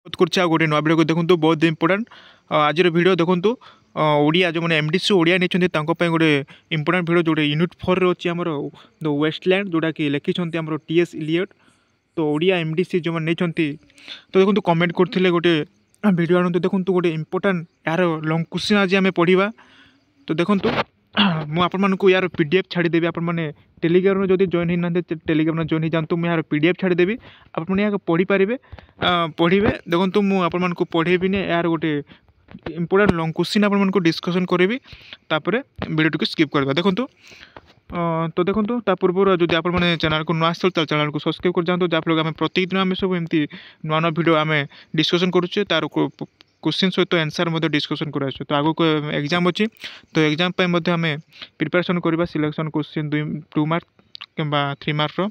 करछे आ गोटे नुआ वीडियो को देखंतु बहुत इंपोर्टेंट आज वीडियो देखंतु ओडिया जो मैंने एमडीसी ओडिया नहीं गोटे इंपोर्टेंट वीडियो जोटे यूनिट 4 रे अच्छी आमर द वेस्टलैंड जोटा कि लिखिं आमर टीएस इलियट तो ओडिया एमडीसी जो मैंने तो देखो कमेंट करते गोटे वीडियो आनते देखो गोटे इंपोर्टेंट यार लंग क्वेश्चन आज आम पढ़ा तो देखो मुझे आपको यार पीडीएफ छाड़देवी आपने टेलीग्राम जब जॉइन होना टेलीग्राम जॉइन हो जातु मुझे यार पीडीएफ छाड़देवी आपने पढ़ी पारे पढ़े देखो मुझे पढ़ेबी यार गोटे इंपोर्टेंट लंग क्वेश्चन आपको डिस्कसन करी वीडियो टी स्किप करवा देखो तो देखो ता पूर्व जब आप चैनल को नुआ आसो चैनल को सब्सक्राइब कर जातु जहाँफल आम प्रतिदिन आम सब एमती नुआ नुआ वीडियो आम डिस्कसन करुचे तार क्वेश्चन सहित आंसर डिस्कसन कर तो आगो को एग्जाम अच्छी तो एग्जाम आम प्रिपरेशन करवा सिलेक्शन क्वेश्चन 2 मार्क कि 3 मार्क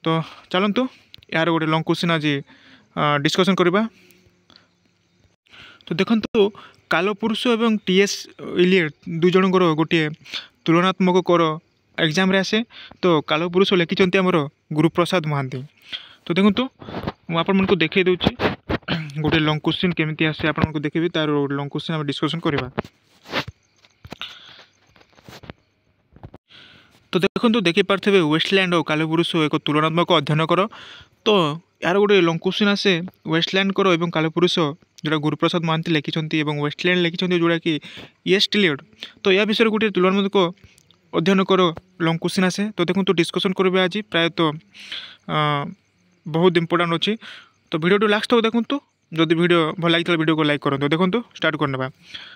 तो चलतु यार गोटे लंग क्वेश्चन आज डिस्कसन करवा तो देखो कालपुरुष एवं टीएस इलियट दुई जनकर गोटे तुलनात्मक कर एग्जाम रे आसे तो कालपुरुष लिखिं आमर गुरुप्रसाद महांती तो देखो मुझे देखई दूसरी गोटे लंग क्वेश्चन केमी आसे आपको देखेबी तार लंग क्वेश्चन आम डिस्कसन करवा तो देखो देखी पारे वेस्टलैंड और कालपुरुष एक तुलनात्मक अध्ययन कर तो यार गोटे लंग क्वेश्चन आसे वेस्टलैंड कर और कालपुरुष जोटा गुरुप्रसाद महांती लिखिं वेस्टलैंड लिखिं जोटा कि ईस्ट इलियट तो या विषय गोटे तुलनात्मक अध्ययन कर लंग क्वेश्चन आसे तो देखो डिस्कसन करवा आज प्रायतः बहुत इंपोर्टेंट अच्छी तो वीडियो लास्ट तक देखो जदि वीडियो भल लगी वीडियो को लाइक करूँ देखो स्टार्ट करने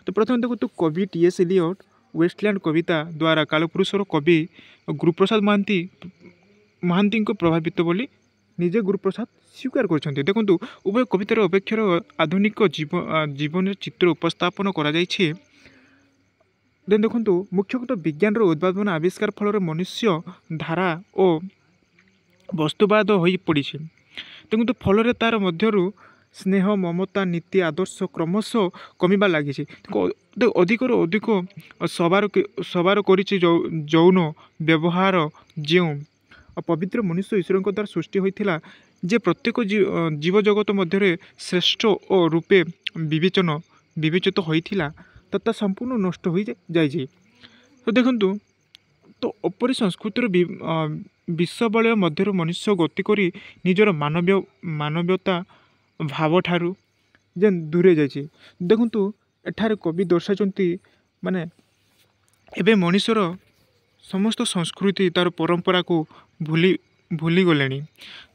तो प्रथम देखो कवि टीएस इलियट वेस्टलैंड कविता द्वारा कालपुरुषर कवि गुरुप्रसाद महांती को प्रभावित बोली निजे गुरुप्रसाद स्वीकार कर देखो उभय कवितार अपेक्षार आधुनिक जीवन चित्र उपस्थापन कर देखो मुख्यतः विज्ञान उद्भावन आविष्कार फल मनुष्य धारा और वस्तुवाद हो पड़ी देखो फल तार मध्यरु स्नेह ममता नीति आदर्श क्रमश कमिबा लगी अधिक अधिक सवार करिछि जौन व्यवहार जो पवित्र मनुष्य ईश्वर द्वारा सृष्टि होता जे प्रत्येक जीव जगत मध्य श्रेष्ठ और रूपे विवेचित होता तथा संपूर्ण नष्ट हो जाए तो देखु तो अपरी संस्कृतिर विश्वबलय मध्य मनुष्य गति करी निजर मानवीयता भाव ठारू जेन दूरे जाइए देखु एठार कवि दर्शाते माने एबे मनुष्यर समस्त संस्कृति तार परंपरा को भूली गले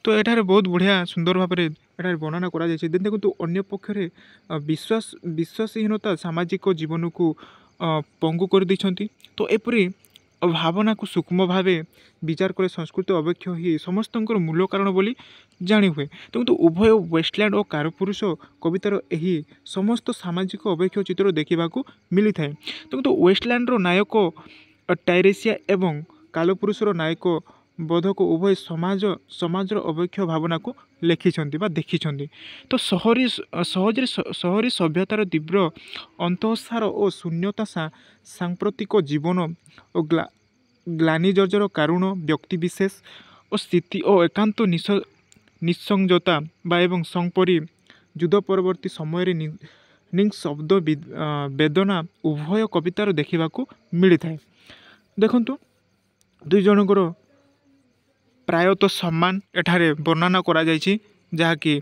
तो एठार बहुत बढ़िया सुंदर भाव में एठार वर्णना करा जायछि देखु अन्य पक्षरे विश्वासहीनता सामाजिक जीवन को पंगु कर दैछंती तो एपरी भावना को सूक्ष्म भाव विचार करे संस्कृति अपेक्ष ही समस्त मूल कारण बोली जानी हुए तो उभय वेस्टलैंड और कालपुरुष कवितार यही समस्त सामाजिक अपेक्ष चित्र देखा मिली था तो वेस्टलैंड नायक टायरेसिया एवं कालपुरुषर नायक बोधक उभय समाजर अपेक्ष भावना को लिखिं देखी तो सहरी सभ्यतार तीव्र अंतःसार और शून्यता सांप्रतिक जीवन और ग्लानिजर्जर कारण व्यक्तिविशेष और स्थिति और एकांत निसंजता एवं संपरी युद्ध परवर्ती समय निंग शब्द वेदना उभय कवितार देखा मिली था देखु दुई जनकर प्रायतः सम्मान एठारे वर्णना करा जायछि जहाँकि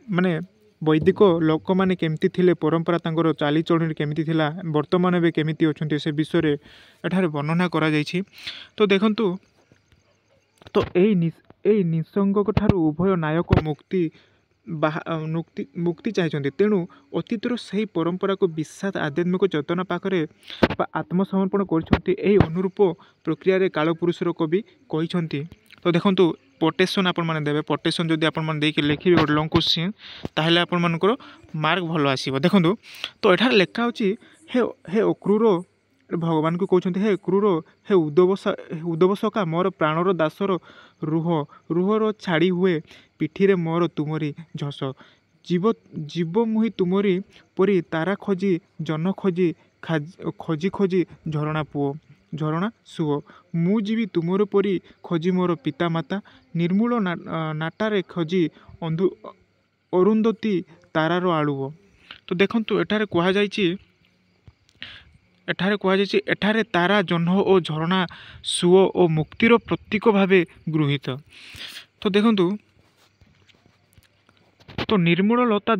माने वैदिक लोक मैंने केमती थिले परंपरा तांकर चालीचलन केमती थिला वर्तमान भी केमती अच्छे से विषय एठारे वर्णना करा जायछि तो देखंतु तो यही निसंग ठारू उभय नायक मुक्ति चाहिए तेणु अतीतर से परंपरा को विश्वास आध्यात्मिक चेतना पाखे आत्मसमर्पण कर अनुरूप प्रक्रिया कालपुरुषर कवि कहते तो देखो पोटेसन आपण देवे पोटेसन जदि आपण लिखे गोटे लंग क्वेश्चन ताहले आपण मानकर मार्क भल आसीबो देखो तो एठार लेखा होची हे अक्रूर भगवान को कहते हे क्रूर हे उदवसका मोर प्राणर दासर रुहर छाड़ी हुए पिठीरे मोर तुमरी झस जीव मुहि तुमरी परी तारा खोजी जन खोजी खोजी खोजी झरणा पुओ झरणा सुओ मु जीवी तुमर परी खोजी मोर पिता माता निर्मूल नाटारे खोजी ଅରୁନ୍ଧତୀ ତାରାର ଆଲୁଅ। ତ ଦେଖନ୍ତୁ ଏଠାରେ ତାରା, ଜହ୍ନ ଓ ଝରଣା ସୁଅ ଓ ମୁକ୍ତିର ପ୍ରତୀକ ଭାବେ ଗୃହୀତ। ତ ଦେଖନ୍ତୁ, ତ ନିର୍ମଳ ଲତା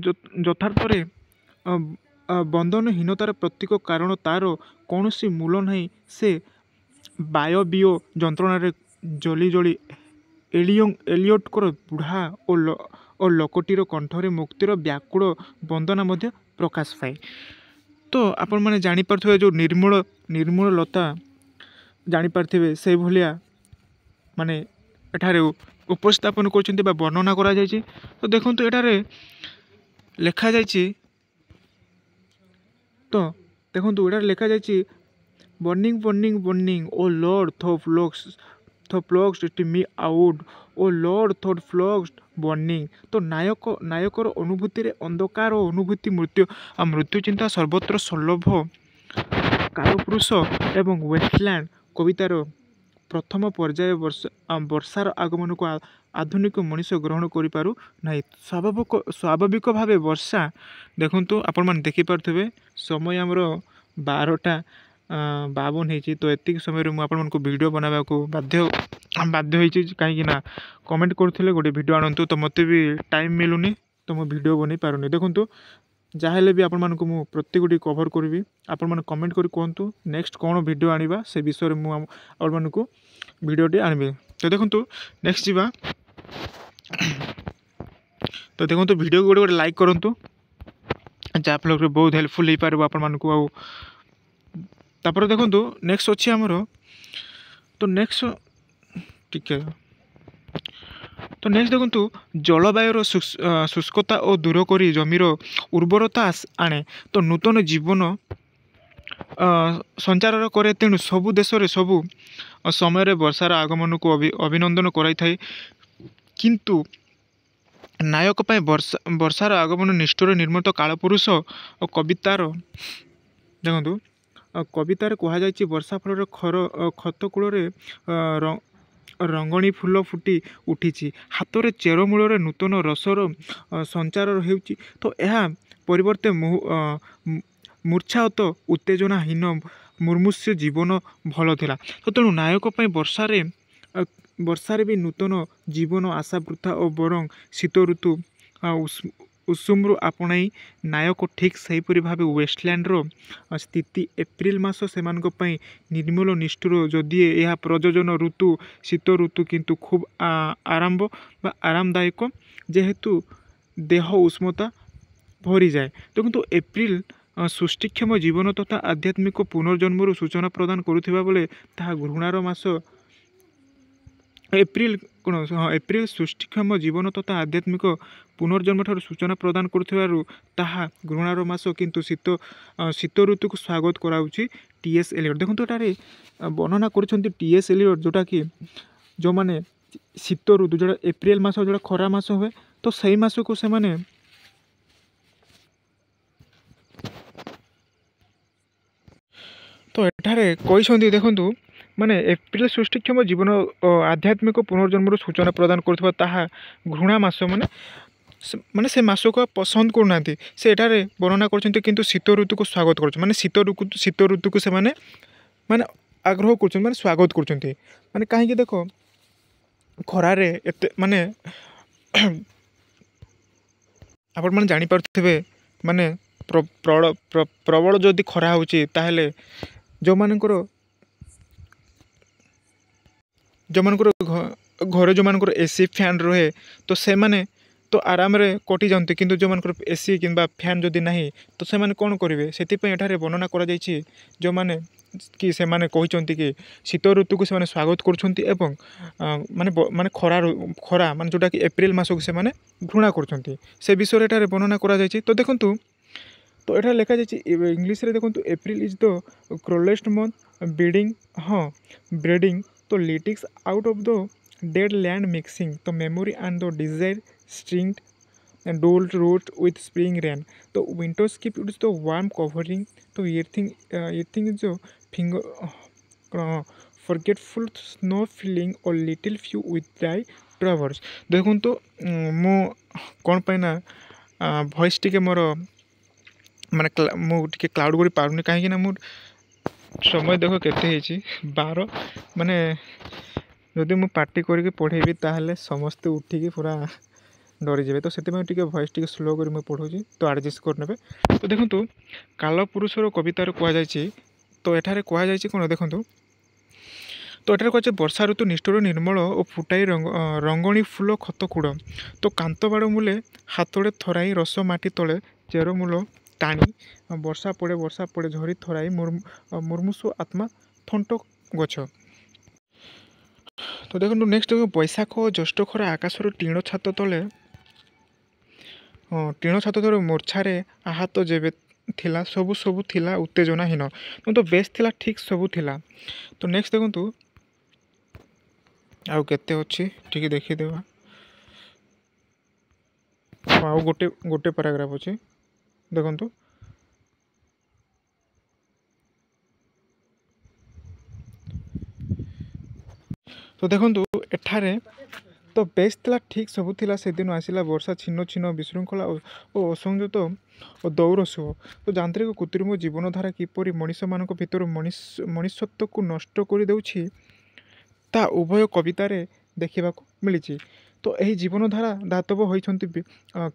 ଯଥାର୍ଥରେ ବନ୍ଧନହୀନତାର ପ୍ରତୀକ, କାରଣ ତାର କୌଣସି ମୂଳ ନାହିଁ। ସେ ବାୟବୀୟ ଯନ୍ତ୍ରଣାରେ ଜଳି ଜଳି ଏଲିୟଟଙ୍କର ବୁଢ଼ା ଓ ଲୋକଟିର କଣ୍ଠରେ ମୁକ୍ତିର ବ୍ୟାକୁଳ ବନ୍ଦନା ମଧ୍ୟ ପ୍ରକାଶ ପାଏ। ତ ଆପଣମାନେ ଜାଣିପାରୁଥିବେ ଯେଉଁ ନିର୍ମଳ ଲତା ଜାଣିପାରିଥିବେ, ସେଇଭଳିଆ ମାନେ ଏଠାରେ ଉପସ୍ଥାପନ କରୁଛନ୍ତି ବା ବର୍ଣ୍ଣନା କରାଯାଇଛି। ତ ଦେଖନ୍ତୁ ଏଠାରେ ଲେଖାଯାଇଛି ବର୍ଣ୍ଣିଂ ବର୍ଣ୍ଣିଂ ବର୍ଣ୍ଣିଂ ଓ ଲର୍ଡ ଥ ଫ୍ଲକ୍ସଡ ମି ଆଉଟ୍ ଓ ଲର୍ଡ ଥ ଫ୍ଲକ୍ସଡ ବର୍ଣ୍ଣିଂ। ତ ନାୟକର ଅନୁଭୂତିରେ ଅନ୍ଧକାର ଓ ଅନୁଭୂତି ମୃତ୍ୟୁ ଚିନ୍ତା ସର୍ବତ୍ର ସୁଲଭ କାଳପୁରୁଷ ଏବଂ ୱେଷ୍ଟଲ୍ୟାଣ୍ଡ କବିତାର ପ୍ରଥମ ପର୍ଯ୍ୟାୟ ବର୍ଷାର ଆଗମନକୁ ଆଧୁନିକ ମଣିଷ ଗ୍ରହଣ କରିପାରୁ ନାହିଁ। ସ୍ୱାଭାବିକ ଭାବେ ବର୍ଷା, ଦେଖନ୍ତୁ ଆପଣମାନେ ଦେଖିପାରୁଥିବେ ସମୟ ଆମର 12:52 ହେଇଛି। ତ ଏତିକି ସମୟରେ ମୁଁ ଆପଣମାନଙ୍କୁ ଭିଡ଼ିଓ ବନାଇବାକୁ ବାଧ୍ୟ ହେଇଛି, କାହିଁକି ନା କମେଣ୍ଟ କରୁଥିଲେ ଗୋଟେ ଭିଡ଼ିଓ ଆଣନ୍ତୁ, ତ ମୋତେ ବି ଟାଇମ୍ ମିଳୁନି, ତ ମୁଁ ଭିଡ଼ିଓ ବନେଇ ପାରୁନି। ଦେଖନ୍ତୁ ଯାହା ହେଲେ ବି ଆପଣମାନଙ୍କୁ ମୁଁ ପ୍ରତ୍ୟେକଟି କଭର୍ କରିବି। ଆପଣମାନେ କମେଣ୍ଟ କରି କୁହନ୍ତୁ ନେକ୍ସଟ କ'ଣ ଭିଡ଼ିଓ ଆଣିବା, ସେ ବିଷୟରେ ମୁଁ ଆପଣମାନଙ୍କୁ ଭିଡ଼ିଓଟି ଆଣିବି। ତ ଦେଖନ୍ତୁ ନେକ୍ସଟ ଯିବା। ତ ଦେଖନ୍ତୁ ଭିଡ଼ିଓକୁ ଗୋଟେ ଲାଇକ୍ କରନ୍ତୁ, ଯାହାଫଳରେ ବହୁତ ହେଲ୍ପଫୁଲ୍ ହେଇପାରିବ ଆପଣମାନଙ୍କୁ। ଆଉ ତାପରେ ଦେଖନ୍ତୁ ନେକ୍ସଟ ଅଛି ଆମର, ତ ନେକ୍ସଟ ଦେଖନ୍ତୁ ଜଳବାୟୁର ଶୁଷ୍କତା ଓ ଦୂର କରି ଜମିର ଉର୍ବରତା ଆଣେ, ତ ନୂତନ ଜୀବନ ସଞ୍ଚାର କରେ। ତେଣୁ ସବୁ ଦେଶରେ ସବୁ ସମୟରେ ବର୍ଷାର ଆଗମନକୁ ଅଭିନନ୍ଦନ କରାଇଥାଏ। କିନ୍ତୁ ନାୟକ ପାଇଁ ବର୍ଷାର ଆଗମନ ନିଷ୍ଠୁର ନିର୍ମିତ କାଳପୁରୁଷ ଓ କବିତାରେ କୁହାଯାଇଛି, ବର୍ଷା ଫଳରେ କ୍ଷତ କୂଳରେ ରଙ୍ଗଣୀ ଫୁଲ ଫୁଟି ଉଠିଛି, ହାତରେ ଚେରମୂଳରେ ନୂତନ ରସର ସଞ୍ଚାର ହେଉଛି। ତ ଏହା ପରିବର୍ତ୍ତେ ମୂର୍ଚ୍ଛାହତ ଉତ୍ତେଜନାହୀନ ମୁମୂର୍ଷୁ ଜୀବନ ଭଲ ଥିଲା। ତ ତେଣୁ ନାୟକ ପାଇଁ ବର୍ଷାରେ ବି ନୂତନ ଜୀବନ, ଆଶା ବୃଥା ଓ ବରଂ ଶୀତ ଋତୁ ଉଷୁମରୁ ଆପଣାଇ ନାୟକ ଠିକ୍ ସେହିପରି ଭାବେ ୱେଷ୍ଟଲ୍ୟାଣ୍ଡର ସ୍ଥିତି। ଏପ୍ରିଲ ମାସ ସେମାନଙ୍କ ପାଇଁ ନିର୍ମଳ ନିଷ୍ଠୁର, ଯଦିଓ ଏହା ପ୍ରଜନନ ଋତୁ, ଶୀତ ଋତୁ କିନ୍ତୁ ଖୁବ୍ ଆରାମଦାୟକ, ଯେହେତୁ ଦେହ ଉଷ୍ମତା ଭରିଯାଏ। ଦେଖନ୍ତୁ ଏପ୍ରିଲ ସୃଷ୍ଟିକ୍ଷମ ଜୀବନ ତଥା ଆଧ୍ୟାତ୍ମିକ ପୁନର୍ଜନ୍ମର ସୂଚନା ପ୍ରଦାନ କରୁଥିବା ବେଳେ ତାହା ଘୃଣାର ମାସ। ଏପ୍ରିଲ ସୃଷ୍ଟିକ୍ଷମ ଜୀବନ ତଥା ଆଧ୍ୟାତ୍ମିକ ପୁନର୍ଜନ୍ମଠାରୁ ସୂଚନା ପ୍ରଦାନ କରୁଥିବାରୁ ତାହା ଘୃଣାର ମାସ, କିନ୍ତୁ ଶୀତ ଋତୁକୁ ସ୍ୱାଗତ କରାଉଛି। ଟି.ଏସ୍. ଏଲିୟଟ୍ ଦେଖନ୍ତୁ ଏଠାରେ ବର୍ଣ୍ଣନା କରୁଛନ୍ତି ଟି.ଏସ୍. ଏଲିୟଟ୍, ଯେଉଁଟାକି ଯେଉଁମାନେ ଶୀତ ଋତୁ, ଯେଉଁଟା ଏପ୍ରିଲ ମାସ, ଯେଉଁଟା ଖରା ମାସ ହୁଏ, ତ ସେଇ ମାସକୁ ସେମାନେ ତ ଏଠାରେ କହିଛନ୍ତି। ଦେଖନ୍ତୁ ମାନେ ଏପ୍ରିଲ ସୃଷ୍ଟିକ୍ଷମ ଜୀବନ ଆଧ୍ୟାତ୍ମିକ ପୁନର୍ଜନ୍ମର ସୂଚନା ପ୍ରଦାନ କରୁଥିବା ତାହା ଘୃଣା ମାସ, ମାନେ ସେ ମାସକୁ ପସନ୍ଦ କରୁନାହାନ୍ତି। ସେ ଏଠାରେ ବର୍ଣ୍ଣନା କରୁଛନ୍ତି କିନ୍ତୁ ଶୀତ ଋତୁକୁ ସ୍ୱାଗତ କରୁଛନ୍ତି, ମାନେ ଶୀତ ଋତୁକୁ ସେମାନେ ମାନେ ଆଗ୍ରହ କରୁଛନ୍ତି, ମାନେ ସ୍ୱାଗତ କରୁଛନ୍ତି। ମାନେ କାହିଁକି ଦେଖ, ଖରାରେ ଏତେ ମାନେ ଆପଣମାନେ ଜାଣିପାରୁଥିବେ, ମାନେ ପ୍ରବଳ ଯଦି ଖରା ହେଉଛି, ତାହେଲେ ଯେଉଁମାନଙ୍କର ଘରେ ଯେଉଁମାନଙ୍କର ଏସି ଫ୍ୟାନ୍ ରହେ, ତ ସେମାନେ ତ ଆରାମରେ କଟିଯାଆନ୍ତି, କିନ୍ତୁ ଯେଉଁମାନଙ୍କର ଏସି କିମ୍ବା ଫ୍ୟାନ୍ ଯଦି ନାହିଁ, ତ ସେମାନେ କ'ଣ କରିବେ? ସେଥିପାଇଁ ଏଠାରେ ବର୍ଣ୍ଣନା କରାଯାଇଛି, ସେମାନେ କହିଛନ୍ତି କି ଶୀତ ଋତୁକୁ ସେମାନେ ସ୍ୱାଗତ କରୁଛନ୍ତି ଏବଂ ମାନେ ଖରା ମାନେ ଯେଉଁଟାକି ଏପ୍ରିଲ ମାସକୁ ସେମାନେ ଘୃଣା କରୁଛନ୍ତି, ସେ ବିଷୟରେ ଏଠାରେ ବର୍ଣ୍ଣନା କରାଯାଇଛି। ତ ଦେଖନ୍ତୁ, ତ ଏଠାରେ ଲେଖାଯାଇଛି ଇଂଲିଶରେ, ଦେଖନ୍ତୁ April is the coldest month breeding the lilacs out of the dead land mixing the memory and the desire stirring dull root with spring rain the winter ସ୍କିପ୍ it's the warm covering the earth in is the forgetful snow feeding or little few with dry after hours देखूँ तो मु कौन पाई ना voice टिके मोर माने मुझे cloud कर पारुनी कहीं मु समय देख के 12 माने जदि मु पार्टी करके पढ़ेबी ताहले समस्ते उठिकी पूरा डरीजे तो से भॉइस टी स्लो कर पढ़ुची तो एडजस्ट करने तो देखो काल पुरुषर कवितार कहुई तो एठारे कहुई कौन देखो तो एठारे कहे वर्षा ऋतु निष्ठुर निर्मल और फुटाई रंगणी फूल खत कूड़ तो कांत बाड़ मूले हाथड़े थराई रस माटी तले चेर मूल टाणी वर्षा पड़े झरी थराई मुर्मुसु आत्मा थंट गछ तो देखो नेक्स्ट बैशाख और ज्येष्ठ खरा आकाशर टीण छात तले टीण छात तले मूर्छारे आहत जेबे थिला सबू सबू थिला उत्तेजनाहीन तो बेस थिला ठीक सबू थिला तो नेक्स्ट देखो आउ केते अच्छी ठीक देखीदेवा आउ गोटे गोटे पैराग्राफ अच्छे देखो तो देखो एठारे तो बेस थिला ठीक सबू थिला से दिन आसिला वर्षा छिन्न छिन्न विशृंखला और असंयत और दौर सुह तो जांत्रिक कृत्रिम जीवनधारा किपरि मनीष मानक भितर मनुष्यत्व को नष्ट कर देउछि ता उभय कवितार देखा मिली तो यही जीवनधारा दातव होती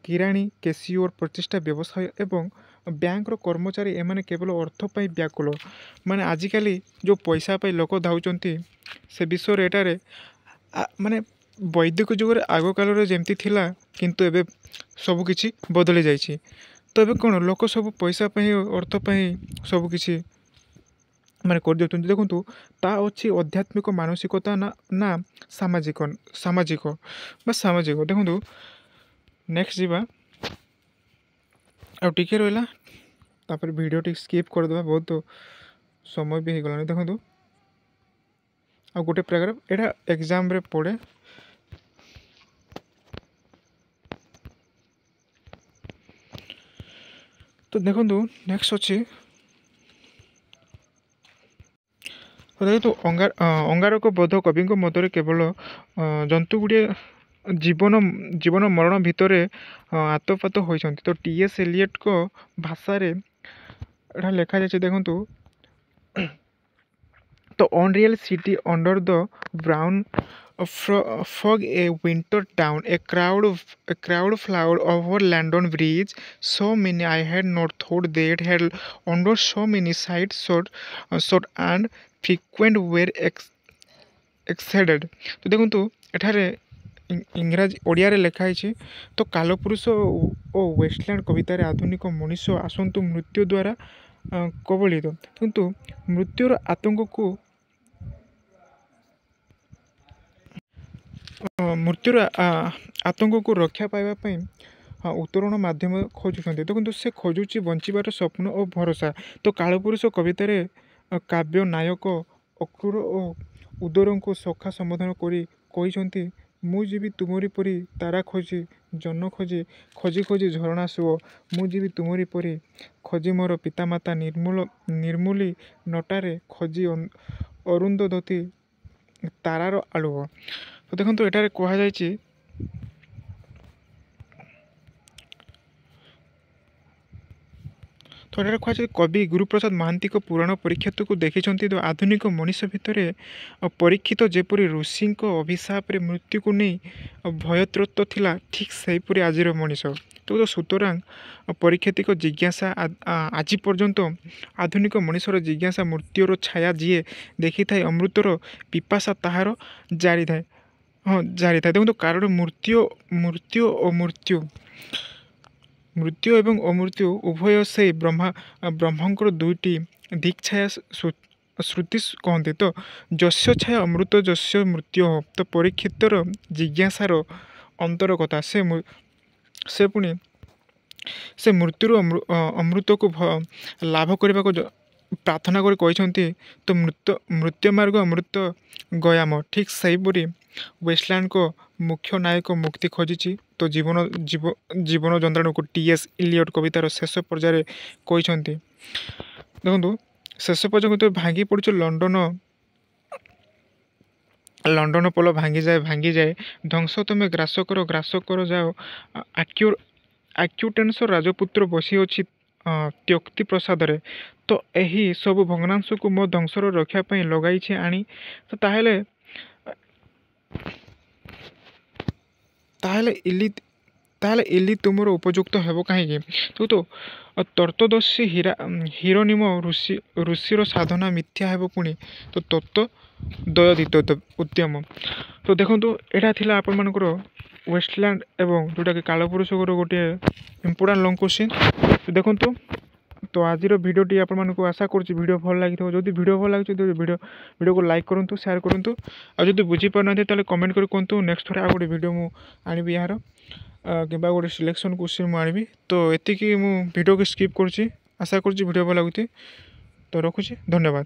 किराणी केसिओर प्रचेषा व्यवसाय एवं बैंक कर्मचारी एमाने केवल अर्थ पाई व्याकुल माने आजिकाली जो पैसा पाई लोक धाउचंती से विषय एटारे माने वैदिक जुगे आग काल जमती थिला किंतु एबे सबकिछि बदली जाइछि तो एबे कौन लोक सब पैसा पाई अर्थ पाई सबकिछि माने कर देउछन देखंतु ता अछि आध्यात्मिक मानसिकता ना सामाजिक सामाजिक देखंतु नेक्स्ट जीवा आ टिके रहला तापर वीडियो टी स्किप कर देबा बहुत समय भी हो गलानी देखंतु आ गोटे पैराग्राफ एटा एग्जाम रे पड़े तो देखंतु नेक्स्ट अछि तो अंगारक बोध कवि मदर केवल जंतु गुड़े जीवन जीवन मरण भितर आतपात होती तो टीएस एलियट को भाषा रे एटा लिखा जाए देखंतु तो unreal city under the brown fog a winter town a crowd flowed over London Bridge so many I had not thought that had under so many sights short and frequent were exceeded तो देखंतु एठारे इंग्राजी ओडिया रे लिखा है तो कालपुरुष ओ Westland कवितार आधुनिक मनुष्य आसंतु मृत्यु द्वारा कबलित किंतु मृत्युर आतंक को मृत्युर आतंक को रक्षा पाइबापी उत्तरण मध्यम खोजुंट देखो से खोजुची बंचार स्वप्न और भरोसा तो कालपुरुष कवितार काव्य नायक अक्रूर और उदर को सखा संबोधन कर मुझी तुमरी परी तारा खोजी जन खोजी खोजी खोजी झरणा सुओ मुझी तुमरी परी खोजी मोर पितामाता निर्मूली नटारे खोजी अरुंधती तारार आलुओ तो देखो एटारे कहुई तो एटारे कहुई कवि गुरुप्रसाद महांती को पुराण परीक्षात को देखी तो आधुनिक मनुष्य भितर परीक्षित जेपरी ऋषि अभिशाप मृत्यु को नहीं भयत्रत्व थिला ठीक सेहीपरि आजिर मनीष तो सुतरां परीक्षित जिज्ञासा आज पर्यंत आधुनिक मनुष्यर जिज्ञासा मृत्युर छाया जीए देखी थाए अमृतर पिपासा ताहार जारी थाए हाँ जारी था देखो कारण मृत्यु मृत्यु अमृत्यु मृत्यु एवं अमृत्यु उभय से ब्रह्मंकर दुईटी दिक्छाया श्रुति कहते तो जस्य छाया अमृत जस्य मृत्यु हो तो परीक्षितर जिज्ञासार अंतर कथा से पुणी से मृत्युर अमृत को लाभ करने को प्रार्थना कर तो मृत्यु मार्ग अमृत गयाम ठीक सेहीपरि वेस्टलैंड को मुख्य नायक मुक्ति खोजी तो जीवन जंत्राणु को टीएस इलियट कवितार शेष पर्यायर कहते देखो शेष पर्याय तो भांगी पड़ लंडन ଲଣ୍ଡନ ପୋଲ ଭାଙ୍ଗିଯାଏ ଧ୍ୱଂସ ତମେ ଗ୍ରାସ କର ଯାଅ ଆକ୍ୟୁଟେନ୍ସର ରାଜପୁତ୍ର ବସିଅଛି ତ୍ୟକ୍ତି ପ୍ରସାଦରେ। ତ ଏହି ସବୁ ଭଗ୍ନାଂଶକୁ ମୋ ଧ୍ୱଂସର ରକ୍ଷା ପାଇଁ ଲଗାଇଛି ଆଣି। ତ ତାହେଲେ ଇଲି ତୁମର ଉପଯୁକ୍ତ ହେବ କାହିଁକି? ତର୍ତ୍ତଦସ୍ୟୁ ହିରନିମ ଋଷିର ସାଧନା ମିଥ୍ୟା ହେବ ପୁଣି। ତ ତତ୍ତ୍ୱ ଦୟୋଦିତ ଉଦ୍ୟମ। ତ ଦେଖନ୍ତୁ ଏଇଟା ଥିଲା ଆପଣମାନଙ୍କର ୱେଷ୍ଟଲ୍ୟାଣ୍ଡ ଏବଂ ଯେଉଁଟାକି କାଳପୁରୁଷଙ୍କର ଗୋଟିଏ ଇମ୍ପୋର୍ଟାଣ୍ଟ ଲଙ୍ଗ କୋଶ୍ଚିନ୍। ତ ଦେଖନ୍ତୁ ତ ଆଜିର ଭିଡ଼ିଓଟି ଆପଣମାନଙ୍କୁ ଆଶା କରୁଛି ଭିଡ଼ିଓ ଭଲ ଲାଗିଥିବ। ଯଦି ଭିଡ଼ିଓ ଭଲ ଲାଗୁଛି ଭିଡ଼ିଓକୁ ଲାଇକ୍ କରନ୍ତୁ, ସେୟାର କରନ୍ତୁ। ଆଉ ଯଦି ବୁଝିପାରୁନାହାନ୍ତି ତାହେଲେ କମେଣ୍ଟ କରି କୁହନ୍ତୁ। ନେକ୍ସଟ ଥରେ ଆଉ ଗୋଟେ ଭିଡ଼ିଓ ମୁଁ ଆଣିବି ଏହାର କିମ୍ବା ଗୋଟେ ସିଲେକ୍ସନ୍ କୋଶ୍ଚିନ୍ ମୁଁ ଆଣିବି। ତ ଏତିକି ମୁଁ ଭିଡ଼ିଓକୁ ସ୍କିପ୍ କରୁଛି। ଆଶା କରୁଛି ଭିଡ଼ିଓ ଭଲ ଲାଗୁଛି। ତ ରଖୁଛି, ଧନ୍ୟବାଦ।